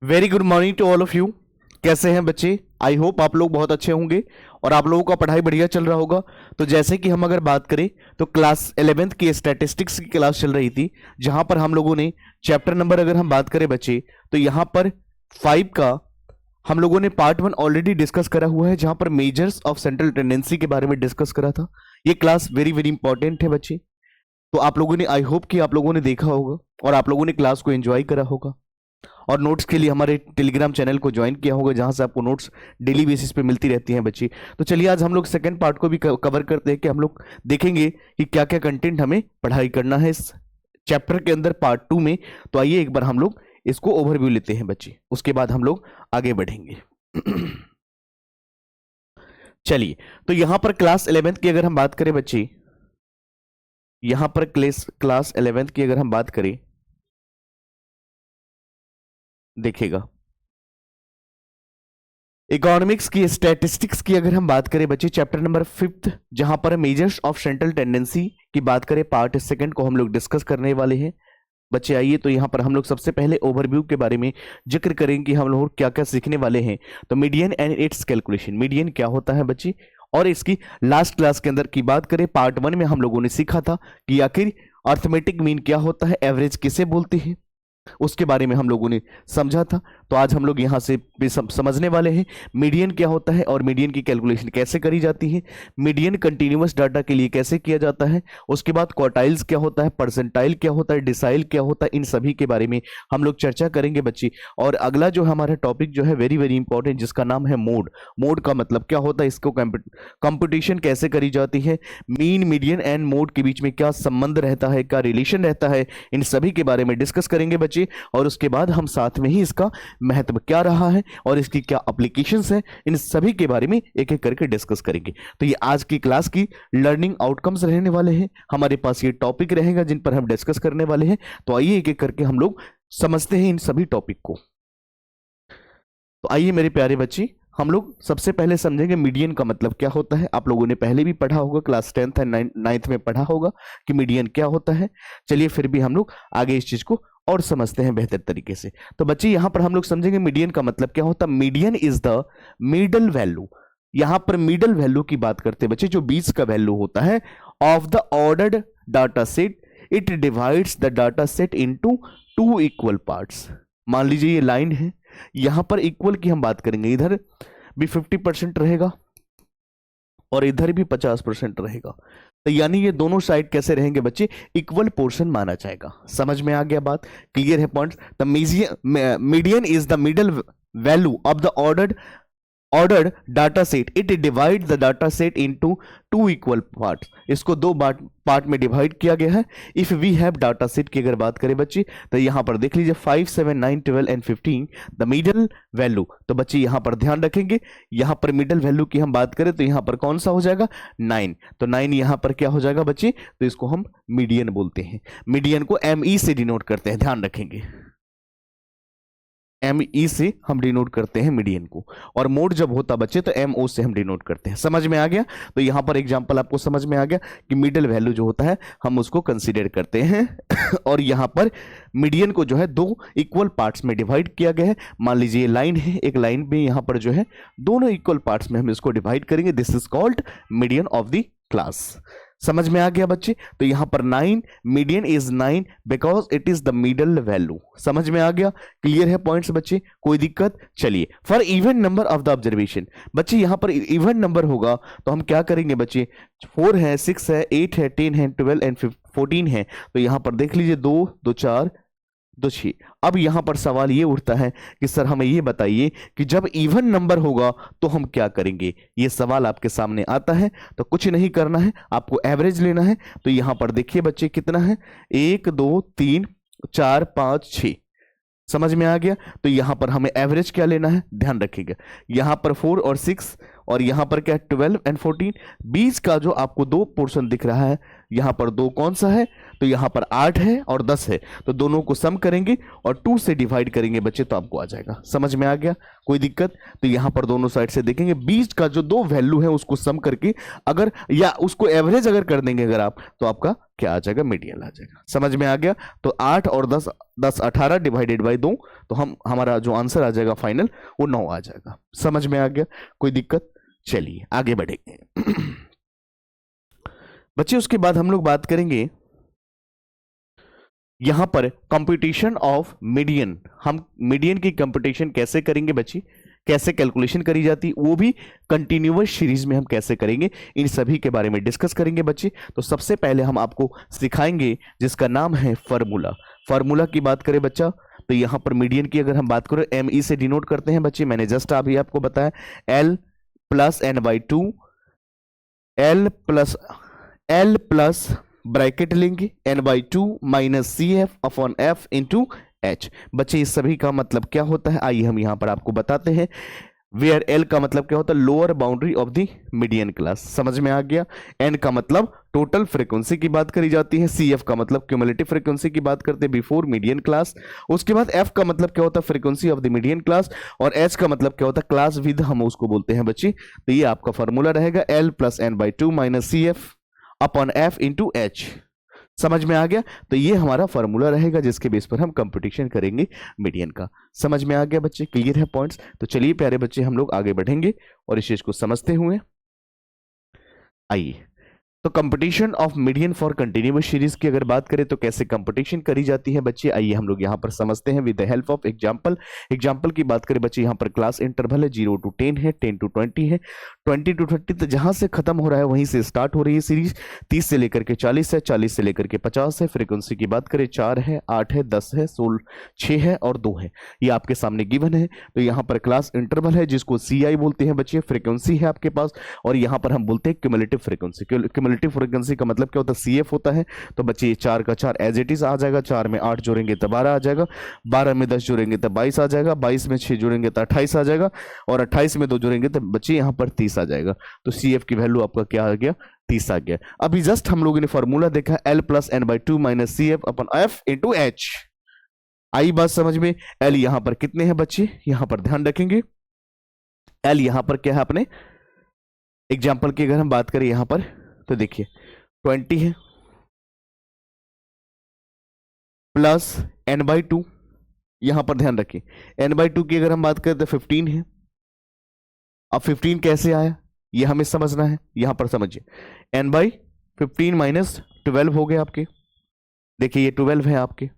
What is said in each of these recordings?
Very good morning to all of you. कैसे हैं बच्चे? आई होप आप लोग बहुत अच्छे होंगे और आप लोगों का पढ़ाई बढ़िया चल रहा होगा। तो जैसे कि हम अगर बात करें तो क्लास 11th की स्टैटिस्टिक्स की क्लास चल रही थी, जहां पर हम लोगों ने चैप्टर नंबर अगर हम बात करें बच्चे तो यहां पर 5 का हम लोगों ने पार्ट 1 ऑलरेडी डिस्कस करा हुआ है, जहां पर मेजर्स ऑफ सेंट्रल टेंडेंसी के बारे में डिस्कस करा था। ये क्लास वेरी वेरी इंपॉर्टेंट है बच्चे। तो आप लोगों ने, आई होप कि आप लोगों ने देखा होगा और आप लोगों ने क्लास को एंजॉय करा होगा और नोट्स के लिए हमारे टेलीग्राम चैनल को ज्वाइन किया होगा, जहां से आपको नोट्स डेली बेसिस पे मिलती रहती हैं बच्चे। तो चलिए आज हम लोग सेकंड पार्ट को भी कवर करते हैं कि हम लोग देखेंगे कि क्या क्या कंटेंट हमें पढ़ाई करना है इस चैप्टर के अंदर पार्ट 2 में। तो आइए एक बार हम लोग इसको ओवरव्यू लेते हैं बच्चे, उसके बाद हम लोग आगे बढ़ेंगे। चलिए, तो यहां पर क्लास 11th की अगर हम बात करें बच्चे, यहां पर क्लास 11th की अगर हम बात करें, देखिएगा इकोनॉमिक्स की स्टैटिस्टिक्स की अगर हम बात करें बच्चे, चैप्टर नंबर 5 जहां पर मेजर्स ऑफ सेंट्रल टेंडेंसी की बात करें, पार्ट 2 को हम लोग डिस्कस करने वाले हैं बच्चे। आइए तो यहां पर हम लोग सबसे पहले ओवरव्यू के बारे में जिक्र करेंगे कि हम लोग क्या क्या सीखने वाले हैं। तो median and it's calculation, median क्या होता है बच्चे, और इसकी लास्ट क्लास के अंदर की बात करें पार्ट 1 में हम लोगों ने सीखा था कि आखिर अर्थमेटिक मीन क्या होता है, एवरेज किसे बोलते हैं, उसके बारे में हम लोगों ने समझा था। तो आज हम लोग यहां से भी समझने वाले हैं मीडियन क्या होता है और मीडियन की कैलकुलेशन कैसे करी जाती है, मीडियन कंटीन्यूअस डाटा के लिए कैसे किया जाता है, उसके बाद क्वार्टाइल्स क्या होता है, परसेंटाइल क्या होता है, डिसाइल क्या होता है, इन सभी के बारे में हम लोग चर्चा करेंगे बच्चे। और अगला जो हमारा टॉपिक जो है वेरी वेरी इंपॉर्टेंट, जिसका नाम है मोड। मोड का मतलब क्या होता है, इसको कंपटीशन कैसे करी जाती है, मीन मीडियन एंड मोड के बीच में क्या संबंध रहता है, क्या रिलेशन रहता है, इन सभी के बारे में डिस्कस करेंगे बच्चे। और उसके बाद हम साथ में ही इसका महत्व क्या रहा है और इसकी क्या एप्लीकेशंस है, इन सभी के बारे में एक एक करके डिस्कस करेंगे। तो ये आज की क्लास की लर्निंग आउटकम्स रहने वाले हैं, हमारे पास ये टॉपिक रहेगा जिन पर हम डिस्कस करने वाले हैं। तो आइए एक एक करके हम लोग समझते हैं इन सभी टॉपिक को। तो आइए मेरे प्यारे बच्चे, हम लोग सबसे पहले समझेंगे मीडियन का मतलब क्या होता है। आप लोगों ने पहले भी पढ़ा होगा, क्लास 10th एंड 9th में पढ़ा होगा कि मीडियन क्या होता है। चलिए फिर भी हम लोग आगे इस चीज को और समझते हैं बेहतर तरीके से। तो बच्चे यहां पर हम लोग समझेंगे मीडियन का मतलब क्या होता है। Median is the middle value, यहां पर मिडल वैल्यू की बात करते हैं बच्चे, जो बीच का वैल्यू होता है of the ordered data set, it divides the data set into 2 equal parts. मान लीजिए ये लाइन है, यहां पर इक्वल की हम बात करेंगे, इधर भी 50% रहेगा और इधर भी 50% रहेगा। तो यानी ये दोनों साइड कैसे रहेंगे बच्चे, इक्वल पोर्शन माना जाएगा। समझ में आ गया बात, क्लियर है point. The median is the middle value of the ordered data set, it divide the data set into 2 equal part. इसको 2 पार्ट में डिवाइड किया गया है। If we have data set की अगर बात करें बच्चे, तो यहां पर देख लीजिए 5, 7, 9, 12 एंड 15 द मिडल वैल्यू। तो बच्चे यहां पर ध्यान रखेंगे, यहां पर मिडल वैल्यू की हम बात करें तो यहां पर कौन सा हो जाएगा, 9। तो 9 यहां पर क्या हो जाएगा बच्चे, तो इसको हम मीडियन बोलते हैं। मीडियन को ME से डिनोट करते हैं, ध्यान रखेंगे, ME से हम डिनोट करते हैं मीडियन को। और मोड जब होता बच्चे तो MO से हम डिनोट करते हैं। समझ में आ गया। तो यहां पर एग्जांपल आपको समझ में आ गया कि मिडिल वैल्यू जो होता है हम उसको कंसीडर करते हैं और यहां पर मीडियन को जो है 2 इक्वल पार्ट्स में डिवाइड किया गया है। मान लीजिए लाइन है, एक लाइन में यहां पर जो है दोनों इक्वल पार्ट्स में हम इसको डिवाइड करेंगे। This is called median of the class. समझ में आ गया बच्चे। तो यहां पर 9, median is 9 because it is the middle value. समझ में आ गया, क्लियर है पॉइंट्स बच्चे, कोई दिक्कत। चलिए, for even number of the observation, बच्चे यहां पर इवन नंबर होगा तो हम क्या करेंगे बच्चे, 4 है, 6 है, 8 है, 10 है, 12 एंड 14 है। तो यहां पर देख लीजिए 2, 2, 4, 2, 6। अब यहां पर सवाल ये उठता है कि सर हमें ये बताइए कि जब इवन नंबर होगा तो हम क्या करेंगे। ये सवाल आपके सामने आता है। तो कुछ नहीं करना है, आपको एवरेज लेना है। तो यहां पर देखिए बच्चे कितना है, 1, 2, 3, 4, 5, 6। समझ में आ गया। तो यहां पर हमें एवरेज क्या लेना है, ध्यान रखिएगा। यहां पर 4 और 6 और यहां पर क्या 12 एंड 14। बीच का जो आपको 2 पोर्शन दिख रहा है, यहाँ पर 2 कौन सा है, तो यहाँ पर 8 है और 10 है, तो दोनों को सम करेंगे और 2 से डिवाइड करेंगे बच्चे, तो आपको आ जाएगा। समझ में आ गया, कोई दिक्कत? तो यहाँ पर दोनों साइड से देखेंगे, बीच का जो 2 वैल्यू है उसको सम करके अगर या उसको एवरेज अगर कर देंगे अगर आप, तो आपका क्या आ जाएगा, मीडियन आ जाएगा। समझ में आ गया? तो 8 और 10, 10 18 डिवाइडेड बाई 2, तो हमारा जो आंसर आ जाएगा फाइनल वो 9 आ जाएगा। समझ में आ गया, कोई दिक्कत? चलिए आगे बढ़ेंगे बच्चे। उसके बाद हम लोग बात करेंगे यहां पर कंप्यूटेशन ऑफ मीडियन। हम मीडियन की कंप्यूटेशन कैसे करेंगे बच्ची, कैसे कैलकुलेशन करी जाती, वो भी कंटिन्यूअस सीरीज में हम कैसे करेंगे, इन सभी के बारे में डिस्कस करेंगे बच्चे। तो सबसे पहले हम आपको सिखाएंगे जिसका नाम है फार्मूला। फार्मूला की बात करें बच्चा, तो यहां पर मीडियन की अगर हम बात करें ME से डिनोट करते हैं बच्चे, मैंने जस्ट अभी आपको बताया L plus n/2, L plus bracket लेंगे n/2 minus CF upon F into H। बच्चे इस सभी का मतलब क्या होता है, आइए हम यहां पर आपको बताते हैं। वेयर L का मतलब क्या होता है, lower boundary of the median class. समझ में आ गया? N का मतलब टोटल फ्रीक्वेंसी की बात करी जाती है, CF का मतलब क्यूमुलेटिव फ्रीक्वेंसी की बात करते हैं बिफोर मीडियन क्लास। उसके बाद F का मतलब क्या होता है, frequency of the median class, और H का मतलब क्या होता है, क्लास विद हम उसको बोलते हैं बच्चे। तो ये आपका फॉर्मूला रहेगा L plus n/2 minus CF upon F into H। समझ में आ गया? तो ये हमारा फॉर्मूला रहेगा जिसके बेस पर हम कंप्यूटेशन करेंगे मीडियन का। समझ में आ गया बच्चे, क्लियर है पॉइंट्स? तो चलिए प्यारे बच्चे हम लोग आगे बढ़ेंगे और इस चीज को समझते हुए आइए। तो competition of median for continuous series की अगर बात करें तो कैसे कंपटीशन करी जाती है बच्चे, आइए हम लोग यहां पर समझते हैं with the help of example. Example की बात करें बच्चे, यहां पर क्लास इंटरवल है 0 to 10 है, 10 to 20 है, 20 to 30, तो जहां से खत्म हो रहा है वहीं से स्टार्ट हो रही है सीरीज। 30 से लेकर के 40 है, 40 से लेकर के 50 है। फ्रीक्वेंसी की बात करें 4 है, 8 है, 10 है, 16, 6 है और 2 है, ये आपके सामने गिवन है। तो यहाँ पर क्लास इंटरवल है जिसको CI बोलते हैं बच्चे, फ्रीक्वेंसी है आपके पास, और यहाँ पर हम बोलते हैं क्यूमुलेटिव फ्रीक्वेंसी। क्यूमुलेटिव फ्रीक्वेंसी का मतलब क्या होता है, CF होता है। तो बच्चे 4 का 4 एज इट इज आ जाएगा, 4 में 8 जोड़ेंगे तो 12 आ जाएगा, 12 में 10 जोड़ेंगे तो 22 आ जाएगा, 22 में 6 जोड़ेंगे तो 28 आ जाएगा, और 28 में 2 जोड़ेंगे तो बच्चे यहाँ पर 30 आ जाएगा। तो CF की वैल्यू आपका क्या आ गया, 30 आ गया। अभी जस्ट हम लोगों ने फॉर्मूला देखा L plus n/2 minus CF अपन F इंटू H। आई बात समझ में? L यहां पर कितने हैं बच्चे, यहां पर ध्यान रखेंगे, L यहां पर क्या है अपने एग्जाम्पल की अगर हम बात करें यहां पर, तो देखिए 20 है प्लस n/2, यहां पर ध्यान रखिए n/2 की अगर हम बात करें तो 15 है। अब 15 कैसे आया ये हमें समझना है, यहां पर समझिए n/15 माइनस 12 हो गए आपके, देखिए ये 12 है आपके,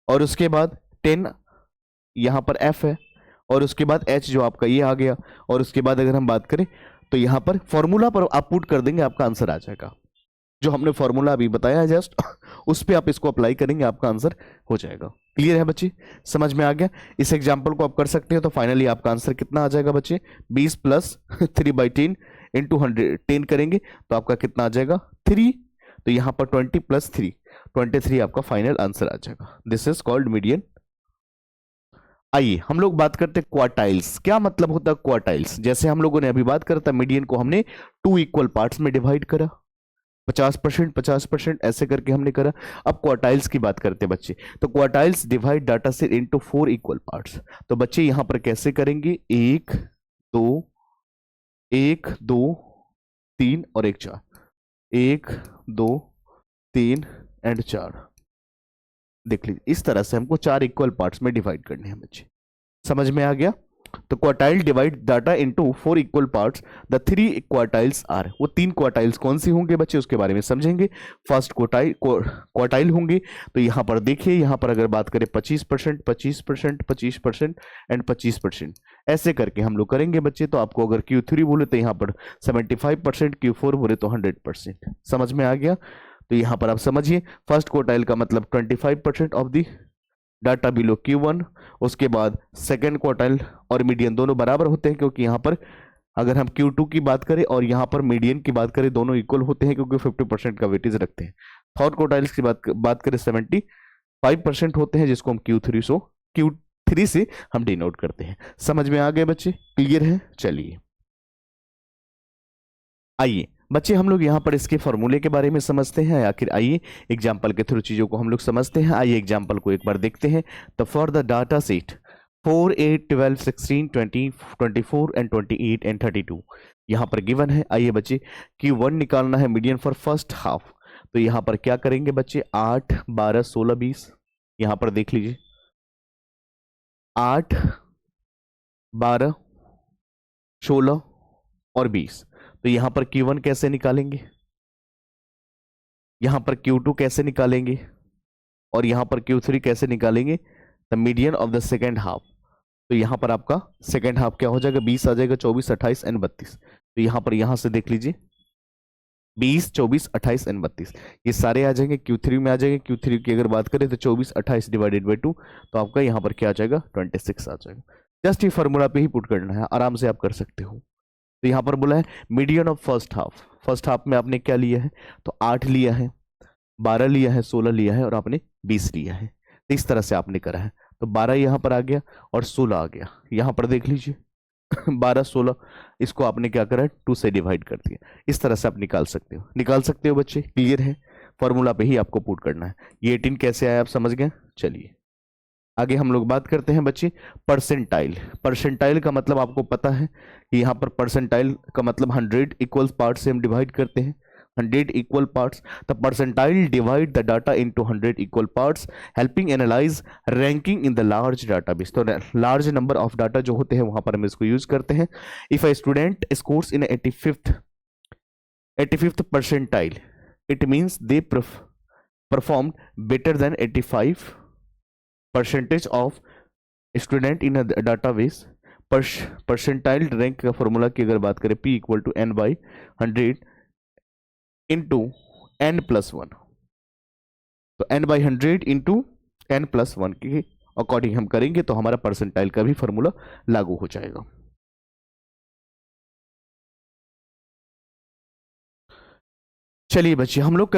और उसके बाद 10 यहां पर F है, और उसके बाद H जो आपका ये आ गया, और उसके बाद अगर हम बात करें तो यहां पर फॉर्मूला पर आप पुट कर देंगे, आपका आंसर आ जाएगा। जो हमने फॉर्मूला अभी बताया है जस्ट उस पे आप इसको अप्लाई करेंगे, आपका आंसर हो जाएगा। क्लियर है बच्चे, समझ में आ गया? इस एग्जांपल को आप कर सकते हो, तो फाइनली आपका आंसर कितना आ जाएगा बच्चे, 20 प्लस 3/10 इंटू 10 करेंगे तो आपका कितना आ जाएगा 3, तो यहां पर 20 प्लस 3 23 आपका फाइनल आंसर आ जाएगा। This is called median. आइए हम लोग बात करते हैं क्वार्टाइल्स। क्या मतलब होता है क्वार्टाइल्स? जैसे हम लोगों ने अभी बात करा था, मीडियन को हमने 2 इक्वल पार्ट्स में डिवाइड करा, 50% 50% ऐसे करके हमने करा। अब क्वार्टाइल्स की बात करते हैं बच्चे, तो quartiles divide data set into 4 equal parts. तो बच्चे यहां पर कैसे करेंगे, 1 2 1 2 3 और 1 4, 1 2 3 एंड 4। देख लीजिए इस तरह से हमको 4 इक्वल पार्ट्स में डिवाइड करने हैं बच्चे। समझ में आ गया? तो quartile divide data into 4 equal parts, the 3 quartiles are. वो 3 क्वार्टाइल्स कौन सी होंगे बच्चे, उसके बारे में समझेंगे। फर्स्ट क्वार्टाइल होंगे, तो यहां पर देखिए, यहां पर अगर बात करें 25% 25% 25% एंड 25%, ऐसे करके हम लोग करेंगे बच्चे। तो आपको अगर Q3 बोले तो यहां पर 75%, Q4 बोले तो 100%। समझ में आ गया? तो यहां पर आप समझिए, फर्स्ट क्वार्टाइल का मतलब 25% of the data below Q1, उसके बाद सेकेंड क्वार्टाइल और मीडियन दोनों बराबर होते हैं, क्योंकि यहां पर अगर हम Q2 की बात करें और यहां पर मीडियन की बात करें, दोनों इक्वल होते हैं क्योंकि 50% का वेटेज रखते हैं। थर्ड क्वार्टाइल्स की बात करें 75% होते हैं, जिसको हम Q3 से हम डिनोट करते हैं। समझ में आ गए बच्चे, क्लियर है? चलिए आइए बच्चे हम लोग यहाँ पर इसके फॉर्मूले के बारे में समझते हैं। आखिर आइए एग्जाम्पल के थ्रू चीज़ों को हम लोग समझते हैं। आइए एग्जाम्पल को एक बार देखते हैं। तो for the data set 4, 8, 12, 16, 20, 24 and 28 and 32 यहाँ पर गिवन है। आइए बच्चे Q1 निकालना है मीडियन फॉर फर्स्ट हाफ। तो यहाँ पर क्या करेंगे बच्चे, 8, 12, 16, 20 यहाँ पर देख लीजिए 8, 12, 16 और 20। तो यहाँ पर Q1 कैसे निकालेंगे, यहाँ पर Q2 कैसे निकालेंगे और यहाँ पर Q3 कैसे निकालेंगे, the median of the second half. तो यहाँ पर आपका सेकेंड हाफ क्या हो जाएगा, 20 आ जाएगा, 24, 28 एंड 32। तो यहाँ पर यहाँ से देख लीजिए 20, 24, 28 एंड 32 ये सारे आ जाएंगे, Q3 में आ जाएंगे। Q3 की अगर बात करें तो 24, 28 डिवाइडेड बाई 2, तो आपका यहाँ पर क्या आ जाएगा, 26 आ जाएगा। जस्ट ये फॉर्मूला पे ही पुट करना है, आराम से आप कर सकते हो। तो यहाँ पर बोला है median of first half. First half में आपने क्या लिया है, तो 8 लिया है, 12 लिया है, 16 लिया है और आपने 20 लिया है। तो इस तरह से आपने करा है। तो 12 यहाँ पर आ गया और 16 आ गया। यहाँ पर देख लीजिए 12, 16 इसको आपने क्या करा है, 2 से डिवाइड कर दिया। इस तरह से आप निकाल सकते हो बच्चे। क्लियर है, फॉर्मूला पे ही आपको पुट करना है। ये 18 कैसे आया आप समझ गए। चलिए आगे हम लोग बात करते हैं बच्चे परसेंटाइल। परसेंटाइल का मतलब आपको पता है कि यहाँ पर परसेंटाइल का मतलब 100 इक्वल पार्ट से हम डिवाइड करते हैं, 100 equal parts. The percentile divide the data into 100 equal parts helping analyse ranking in the large database. तो लार्ज नंबर ऑफ डाटा जो होते हैं वहां पर हम इसको यूज करते हैं। If a student scores in 85th percentile it means they performed better than 85% of student in database. Percentile rank का फॉर्मूला की अगर बात करें P equal to n/100 into n+1। तो n/100 इंटू n+1 के अकॉर्डिंग हम करेंगे तो हमारा परसेंटाइल का भी फॉर्मूला लागू हो जाएगा। चलिए बच्चे हम लोग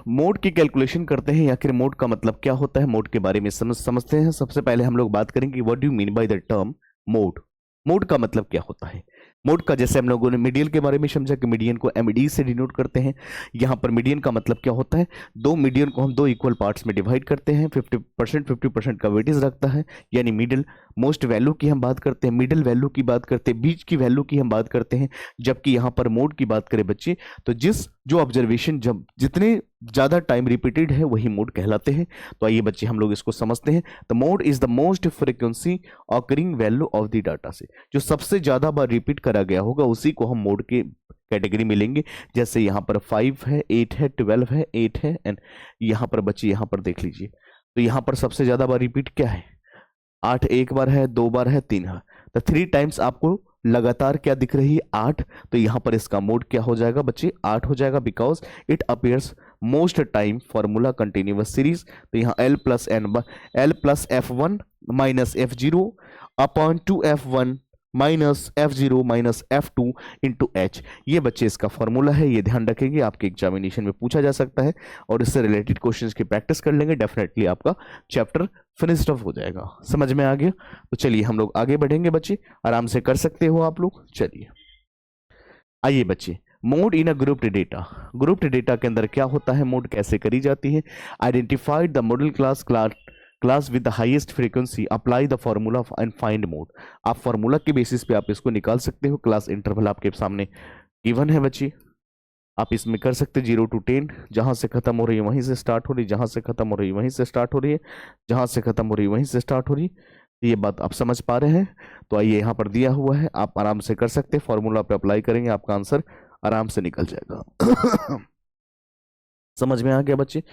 मोड की कैलकुलेशन करते हैं। आखिर मोड का मतलब क्या होता है, मोड के बारे में समझते हैं। सबसे पहले हम लोग बात करेंगे what do you mean by the term mode. Mode का मतलब क्या होता है। मोड का जैसे हम लोगों ने मीडियन के बारे में समझा कि मीडियन को MD से डिनोट करते हैं। यहाँ पर मीडियन का मतलब क्या होता है, दो मीडियन को हम 2 इक्वल पार्ट्स में डिवाइड करते हैं, 50% का वेटेज रखता है, यानी मिडिल मोस्ट वैल्यू की हम बात करते हैं, मिडिल वैल्यू की बात करते हैं, बीच की वैल्यू की हम बात करते हैं। जबकि यहाँ पर मोड की बात करें बच्चे तो जो ऑब्जर्वेशन जब जितने ज्यादा टाइम रिपीटेड है वही मोड कहलाते हैं। तो आइए बच्चे हम लोग इसको समझते हैं। The mode is the most frequency occurring value of the data से, जो सबसे ज्यादा बार रिपीट करा गया होगा उसी को हम मोड के कैटेगरी में लेंगे। जैसे यहाँ पर 5 है, 8 है, 12 है, 8 है एंड यहाँ पर बच्चे यहाँ पर देख लीजिए तो यहाँ पर सबसे ज्यादा बार रिपीट क्या है, 8 एक बार है, 2 बार है, 3 है। तो 3 टाइम्स आपको लगातार क्या दिख रही है, 8। तो यहाँ पर इसका मोड क्या हो जाएगा बच्चे, 8 हो जाएगा, because it appears most time formula continuous series. तो यहाँ L+F1 minus F0 upon 2F1 minus F0 minus F2 into H। ये बच्चे इसका फॉर्मूला है, ये ध्यान रखेंगे, आपके एग्जामिनेशन में पूछा जा सकता है और इससे रिलेटेड क्वेश्चंस की प्रैक्टिस कर लेंगे, डेफिनेटली आपका चैप्टर फिनिश्ड ऑफ हो जाएगा। समझ में आ गया। तो चलिए हम लोग आगे बढ़ेंगे बच्चे, आराम से कर सकते हो आप लोग। चलिए आइए बच्चे, mode in a grouped data. Grouped data के अंदर क्या होता है, मोड कैसे करी जाती है। Identified the model class with the highest frequency, apply the formula and find mode. आप फॉर्मूला के बेसिस पे आप इसको निकाल सकते हो। क्लास इंटरवल आपके सामने गिवन है बच्चे, आप इसमें कर सकते हैं 0 to 10, जहां से खत्म हो रही है वहीं से स्टार्ट हो रही है, जहां से खत्म हो रही है वहीं से स्टार्ट हो रही है, जहां से खत्म हो रही है वहीं से स्टार्ट हो रही है। ये बात आप समझ पा रहे हैं। तो आइए यहाँ पर दिया हुआ है, आप आराम से कर सकते हैं, फॉर्मूला पे अप्लाई करेंगे आपका आंसर आराम से निकल जाएगा। समझ में आ गया बच्चे।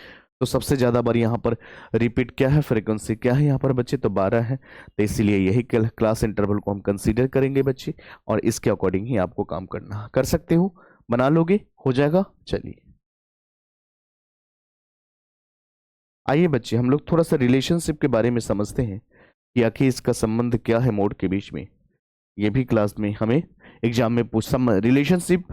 तो सबसे ज्यादा बार यहाँ पर रिपीट क्या है, फ्रीक्वेंसी क्या है यहाँ पर बच्चे, तो 12 है। तो इसलिए यही क्लास इंटरवल को हम कंसीडर करेंगे बच्चे और इसके अकॉर्डिंग ही आपको काम करना। कर सकते हो, बना लोगे, हो जाएगा। चलिए आइए बच्चे हम लोग थोड़ा सा रिलेशनशिप के बारे में समझते हैं कि आखिर इसका संबंध क्या है मोड के बीच में। ये भी क्लास में हमें एग्जाम में पूछ relationship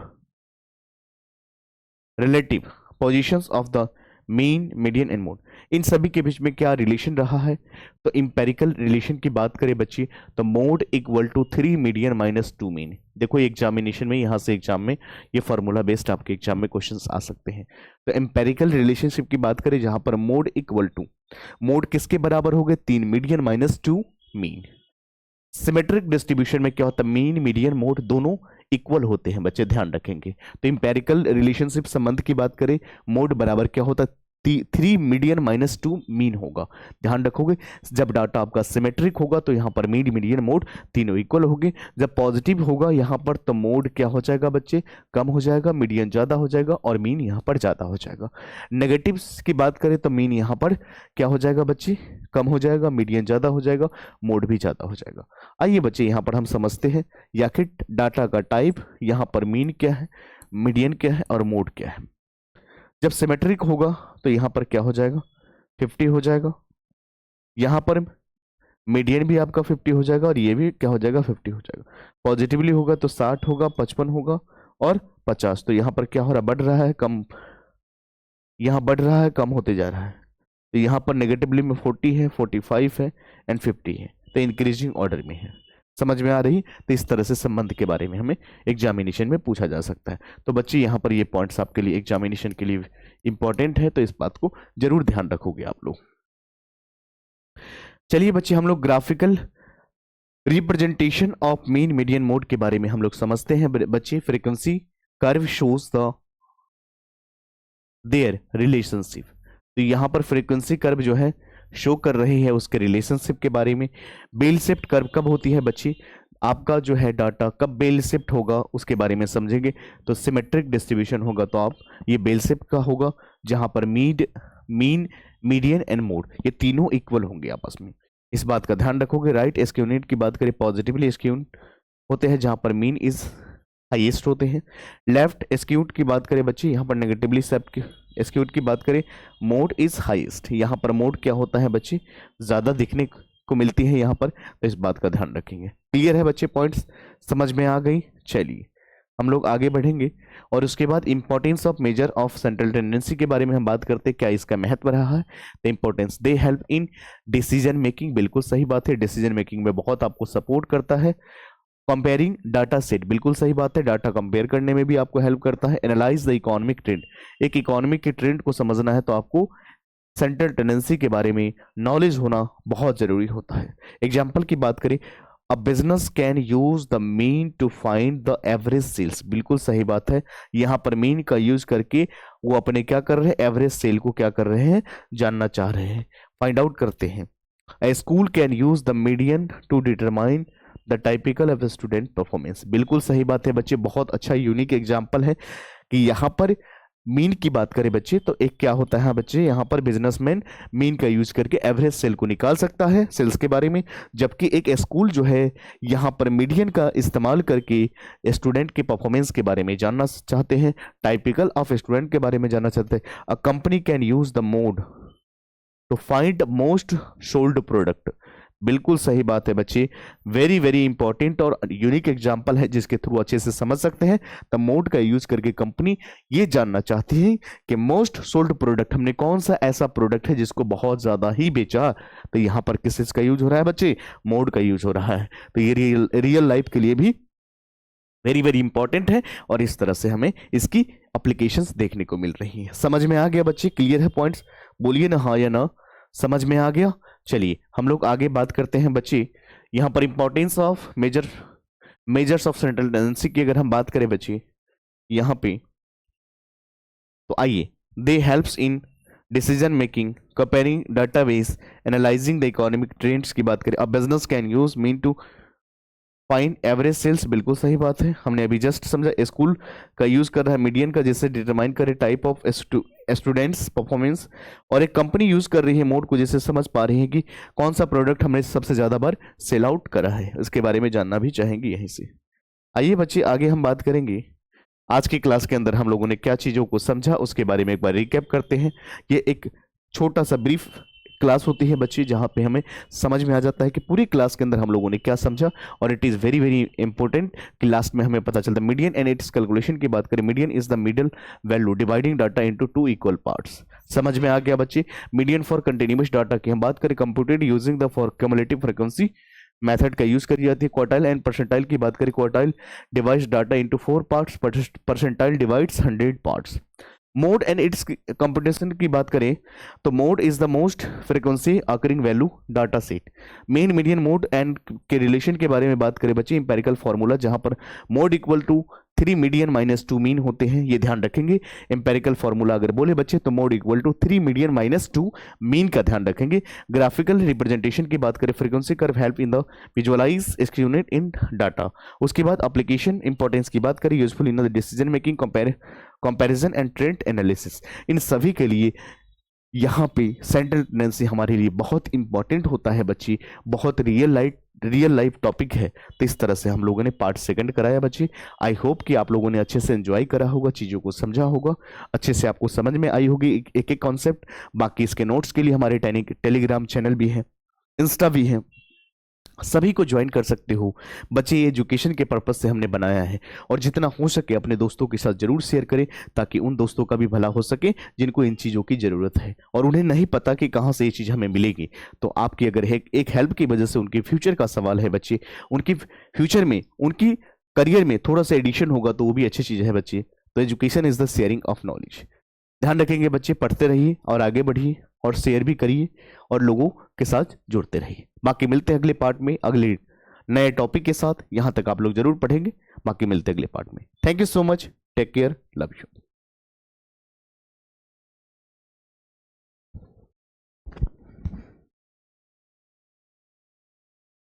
relative positions of the mean, median and mode, इन सभी के बीच में क्या रिलेशन रहा है? तो इंपेरिकल रिलेशन की बात करें बच्चे तो mode equal to 3 median minus 2 mean. देखो एग्जामिनेशन में यहाँ से एग्जाम में ये फॉर्मूला बेस्ड आपके एग्जाम में क्वेश्चंस आ सकते हैं। तो एम्पेरिकल रिलेशनशिप की बात करें जहां पर मोड इक्वल टू, मोड किसके बराबर हो गए? 3 median minus 2 mean. Symmetric distribution में क्या होता है? मीन, मीडियन, मोड दोनों इक्वल होते हैं बच्चे, ध्यान रखेंगे। तो इंपेरिकल रिलेशनशिप संबंध की बात करें, मोड बराबर क्या होता है? 3 मीडियन माइनस 2 मीन होगा। ध्यान रखोगे जब डाटा आपका सिमेट्रिक होगा तो यहाँ पर मीन, मीडियन, मोड तीनों इक्वल होंगे। जब पॉजिटिव होगा यहाँ पर तो मोड क्या हो जाएगा बच्चे? कम हो जाएगा, मीडियन ज्यादा हो जाएगा और मीन यहाँ पर ज्यादा हो जाएगा। नेगेटिव की बात करें तो मीन यहाँ पर क्या हो जाएगा बच्चे? कम हो जाएगा, मीडियन ज्यादा हो जाएगा, मोड भी ज्यादा हो जाएगा। आइए बच्चे यहाँ पर हम समझते हैं या कि डाटा का टाइप, यहाँ पर मीन क्या है, मीडियन क्या है और मोड क्या है। जब सिमेट्रिक होगा तो यहाँ पर क्या हो जाएगा? 50 हो जाएगा। यहाँ पर मीडियन भी आपका 50 हो जाएगा और ये भी क्या हो जाएगा? 50 हो जाएगा। पॉजिटिवली होगा तो 60 होगा, 55 होगा और 50। तो यहाँ पर क्या हो रहा है? बढ़ रहा है, कम, यहाँ बढ़ रहा है, कम होते जा रहा है। तो यहाँ पर नेगेटिवली में 40 है, 45 है एंड 50 है, तो इंक्रीजिंग ऑर्डर में है। समझ में आ रही? तो इस तरह से संबंध के बारे में हमें एग्जामिनेशन में पूछा जा सकता है। तो बच्चे यहाँ पर ये पॉइंट्स आपके लिए एग्जामिनेशन के लिए इंपॉर्टेंट है, तो इस बात को जरूर ध्यान रखोगे आप लोग। चलिए बच्चे हम लोग graphical representation of mean, median, mode के बारे में हम लोग समझते हैं बच्चे। Frequency curve shows the their relationship, तो यहाँ पर फ्रीक्वेंसी कर्व जो है शो कर रही है उसके रिलेशनशिप के बारे में। बेल शिफ्ट कर्व कब होती है बच्ची? आपका जो है डाटा कब बेल शिफ्ट होगा उसके बारे में समझेंगे। तो सिमेट्रिक डिस्ट्रीब्यूशन होगा तो आप ये बेल शिफ्ट का होगा जहां पर मीन, मीडियन एंड मोड ये तीनों इक्वल होंगे आपस में, इस बात का ध्यान रखोगे। राइट स्क्यूनेट की बात करें पॉजिटिवली स्क्यूड होते हैं जहां पर मीन इज हाईएस्ट होते हैं। लेफ्ट स्क्यूड की बात करें बच्चे यहाँ पर नेगेटिवली स्क्यूड की बात करें मोड इज हाईएस्ट, यहाँ पर मोड क्या होता है बच्चे? ज्यादा दिखने को मिलती है यहाँ पर, तो इस बात का ध्यान रखेंगे। क्लियर है बच्चे? पॉइंट्स समझ में आ गई? चलिए हम लोग आगे बढ़ेंगे और उसके बाद importance of measure of central tendency के बारे में हम बात करते हैं, क्या इसका महत्व रहा है। The importance, they help in decision making, बिल्कुल सही बात है, डिसीजन मेकिंग में बहुत आपको सपोर्ट करता है। कंपेयरिंग डाटा सेट, बिल्कुल सही बात है, डाटा कंपेयर करने में भी आपको हेल्प करता है। एनालाइज द इकोनॉमिक ट्रेंड, एक इकोनॉमिक के ट्रेंड को समझना है तो आपको सेंट्रल टेंडेंसी के बारे में नॉलेज होना बहुत जरूरी होता है। एग्जाम्पल की बात करें, a business can use the mean to find the average sales, बिल्कुल सही बात है, यहाँ पर मीन का यूज करके वो अपने क्या कर रहे हैं? एवरेज सेल को क्या कर रहे हैं? जानना चाह रहे हैं, फाइंड आउट करते हैं। A school can use the median to determine the typical of student performance, बिल्कुल सही बात है बच्चे, बहुत अच्छा यूनिक एग्जाम्पल है कि यहाँ पर मीन की बात करें बच्चे तो एक क्या होता है बच्चे, यहाँ पर बिजनेसमैन मीन का यूज करके एवरेज सेल को निकाल सकता है सेल्स के बारे में, जबकि एक स्कूल जो है यहाँ पर मीडियन का इस्तेमाल करके स्टूडेंट के परफॉर्मेंस के बारे में जानना चाहते हैं, टाइपिकल ऑफ स्टूडेंट के बारे में जानना चाहते हैं। A company can use the mode to find most sold product, बिल्कुल सही बात है बच्चे, वेरी वेरी इंपॉर्टेंट और यूनिक एग्जांपल है जिसके थ्रू अच्छे से समझ सकते हैं। तो मोड का यूज करके कंपनी ये जानना चाहती है कि मोस्ट सोल्ड प्रोडक्ट, हमने कौन सा ऐसा प्रोडक्ट है जिसको बहुत ज्यादा ही बेचा, तो यहाँ पर किस चीज का यूज हो रहा है बच्चे? मोड का यूज हो रहा है। तो ये रियल लाइफ के लिए भी वेरी वेरी इंपॉर्टेंट है और इस तरह से हमें इसकी एप्लीकेशंस देखने को मिल रही है। समझ में आ गया बच्चे? क्लियर है पॉइंट्स? बोलिए ना हाँ या ना, समझ में आ गया? चलिए हम लोग आगे बात करते हैं बच्चे, यहां पर importance of measures of central tendency की अगर हम बात करें बच्चे यहां पे, तो आइए, they helps in decision making, comparing database, analysing the economic trends की बात करें। अब business can use mean to find average sales, बिल्कुल सही बात है, हमने अभी जस्ट समझा। स्कूल का यूज कर रहा है मीडियन का, जिससे डिटरमाइन करे टाइप ऑफ स्टूडेंट्स परफॉर्मेंस, और एक कंपनी यूज कर रही है मोड को, जिससे समझ पा रही है कि कौन सा प्रोडक्ट हमने सबसे ज्यादा बार सेल आउट करा है, इसके बारे में जानना भी चाहेंगे यहीं से। आइए बच्चे आगे हम बात करेंगे, आज की क्लास के अंदर हम लोगों ने क्या चीजों को समझा उसके बारे में एक बार रिकैप करते हैं। ये एक छोटा सा ब्रीफ क्लास होती है बच्चे, जहां पे हमें समझ में आ जाता है कि पूरी क्लास के अंदर हम लोगों ने क्या समझा, और it is very very important कि लास्ट में हमें पता चलता है। मीडियन एंड इट्स कैलकुलेशन की बात करें, median is the middle value dividing data into 2 equal parts. समझ में आ गया बच्चे। मीडियन फॉर कंटिन्यूअस डाटा की हम बात करें, computed using the for cumulative frequency method का यूज करी जाती है। क्वार्टाइल एंड परसेंटाइल की बात करें, quartile divides data into 4 parts, percentile divides 100 parts. Mode and it's computation की बात करें तो mode is the most frequency occurring value data set. Mean median mode and के रिलेशन के बारे में बात करें बच्चे, इंपेरिकल फॉर्मूला जहां पर mode equal to 3 median minus 2 mean होते हैं, ये ध्यान रखेंगे। इंपेरिकल फॉर्मूला अगर बोले बच्चे तो mode equal to 3 median minus 2 mean का ध्यान रखेंगे। ग्राफिकल रिप्रेजेंटेशन की बात करें, frequency curve help in the visualize इसकी यूनिट इन डाटा। उसके बाद एप्लीकेशन इंपॉर्टेंस की बात करें, useful in the decision making, comparison and trend analysis. इन सभी के लिए यहाँ पे सेंट्रल टेंडेंसी हमारे लिए बहुत इंपॉर्टेंट होता है बच्चे, बहुत रियल लाइफ टॉपिक है। तो इस तरह से हम लोगों ने पार्ट सेकंड कराया बच्चे। आई होप कि आप लोगों ने अच्छे से एंजॉय करा होगा, चीज़ों को समझा होगा, अच्छे से आपको समझ में आई होगी एक एक कॉन्सेप्ट। बाकी इसके नोट्स के लिए हमारे टेलीग्राम चैनल भी है, इंस्टा भी है, सभी को ज्वाइन कर सकते हो बच्चे। ये एजुकेशन के पर्पज से हमने बनाया है, और जितना हो सके अपने दोस्तों के साथ जरूर शेयर करें, ताकि उन दोस्तों का भी भला हो सके जिनको इन चीज़ों की ज़रूरत है और उन्हें नहीं पता कि कहाँ से ये चीज़ हमें मिलेगी। तो आपकी अगर एक हेल्प की वजह से उनके फ्यूचर का सवाल है बच्चे, उनकी फ्यूचर में उनकी करियर में थोड़ा सा एडिशन होगा तो वो भी अच्छी चीज़ है बच्चे। तो education is the sharing of knowledge. ध्यान रखेंगे बच्चे, पढ़ते रहिए और आगे बढ़िए और शेयर भी करिए और लोगों के साथ जुड़ते रहिए। बाकी मिलते हैं अगले पार्ट में अगले नए टॉपिक के साथ। यहां तक आप लोग जरूर पढ़ेंगे। बाकी मिलते हैं अगले पार्ट में। Thank you so much, take care, love you.